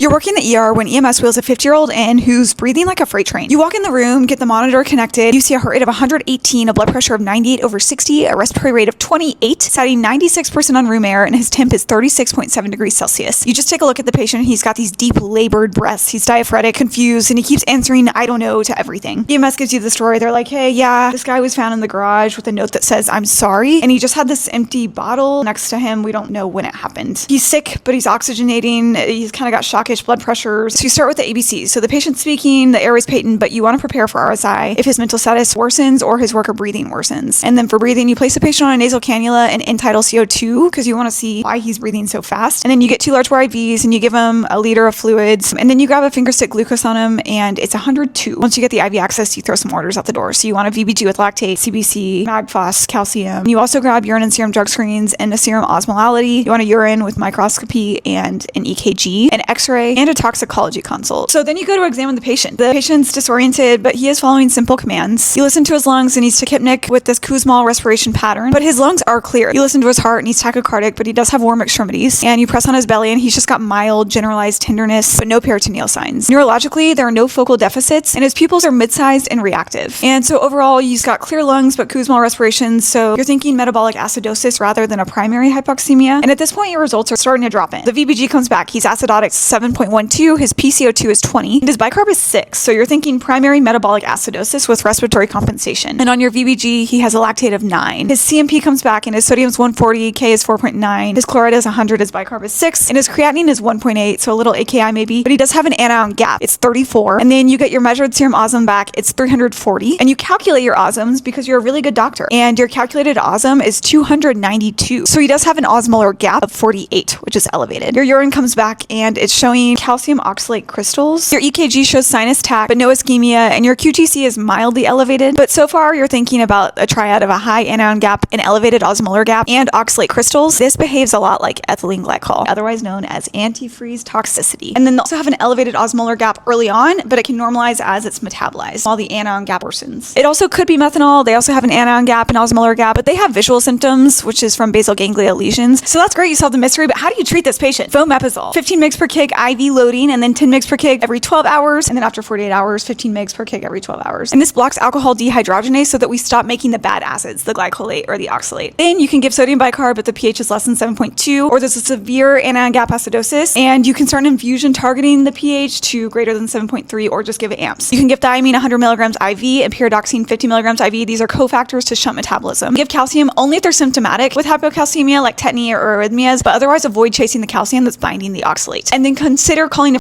You're working the ER when EMS wheels a 50-year-old in who's breathing like a freight train. You walk in the room, get the monitor connected, you see a heart rate of 118, a blood pressure of 98/60, a respiratory rate of 28, sitting 96% on room air, and his temp is 36.7 degrees Celsius. You just take a look at the patient, he's got these deep labored breaths, he's diaphoretic, confused, and he keeps answering I don't know to everything. EMS gives you the story, they're like, hey, yeah, this guy was found in the garage with a note that says, I'm sorry, and he just had this empty bottle next to him, we don't know when it happened. He's sick, but he's oxygenating, he's kind of got shockish blood pressures. So you start with the ABCs. So the patient's speaking, the airway's patent, but you want to prepare for RSI if his mental status worsens or his work of breathing worsens. And then for breathing, you place the patient on a nasal cannula and end-tidal CO2 because you want to see why he's breathing so fast. And then you get 2 large bore IVs and you give him a liter of fluids. And then you grab a finger stick glucose on him and it's 102. Once you get the IV access, you throw some orders out the door. So you want a VBG with lactate, CBC, magphos, calcium. You also grab urine and serum drug screens and a serum osmolality. You want a urine with microscopy and an EKG, an X-ray, and a toxicology consult. So then you go to examine the patient. The patient's disoriented, but he is following simple commands. You listen to his lungs and he's tachypnic with this Kussmaul respiration pattern, but his lungs are clear. You listen to his heart and he's tachycardic, but he does have warm extremities. And you press on his belly and he's just got mild generalized tenderness, but no peritoneal signs. Neurologically, there are no focal deficits and his pupils are mid-sized and reactive. And so overall, he's got clear lungs, but Kussmaul respiration. So you're thinking metabolic acidosis rather than a primary hypoxemia. And at this point, your results are starting to drop in. The VBG comes back. He's acidotic 7.12. His PCO2 is 20. And his bicarb is 6. So you're thinking primary metabolic acidosis with respiratory compensation. And on your VBG, he has a lactate of 9. His CMP comes back and his sodium is 140, K is 4.9, his chloride is 100, his bicarb is 6, and his creatinine is 1.8, so a little AKI maybe, but he does have an anion gap. It's 34. And then you get your measured serum osm back. It's 340. And you calculate your osms because you're a really good doctor. And your calculated osm is 292. So he does have an osmolar gap of 48, which is elevated. Your urine comes back and it's showing calcium oxalate crystals. Your EKG shows sinus tach, but no ischemia, and your QTC is mildly elevated. But so far, you're thinking about a triad of a high anion gap, an elevated osmolar gap, and oxalate crystals. This behaves a lot like ethylene glycol, otherwise known as antifreeze toxicity. And then they also have an elevated osmolar gap early on, but it can normalize as it's metabolized while the anion gap worsens. It also could be methanol. They also have an anion gap, an osmolar gap, but they have visual symptoms, which is from basal ganglia lesions. So that's great. You solved the mystery, but how do you treat this patient? Fomepizole, 15 mg per kg IV loading, and then 10 mg per kg every 12 hours, and then after 48 hours, 15 mg per kg every 12 hours. And this blocks alcohol dehydrogenase so that we stop making the bad acids, the glycolate or the oxalate. Then you can give sodium bicarb, but the pH is less than 7.2, or there's a severe anion gap acidosis, and you can start an infusion targeting the pH to greater than 7.3, or just give it amps. You can give thiamine 100 milligrams IV and pyridoxine 50 milligrams IV. These are cofactors to shunt metabolism. Give calcium only if they're symptomatic with hypocalcemia like tetany or arrhythmias, but otherwise avoid chasing the calcium that's binding the oxalate. And then consider calling a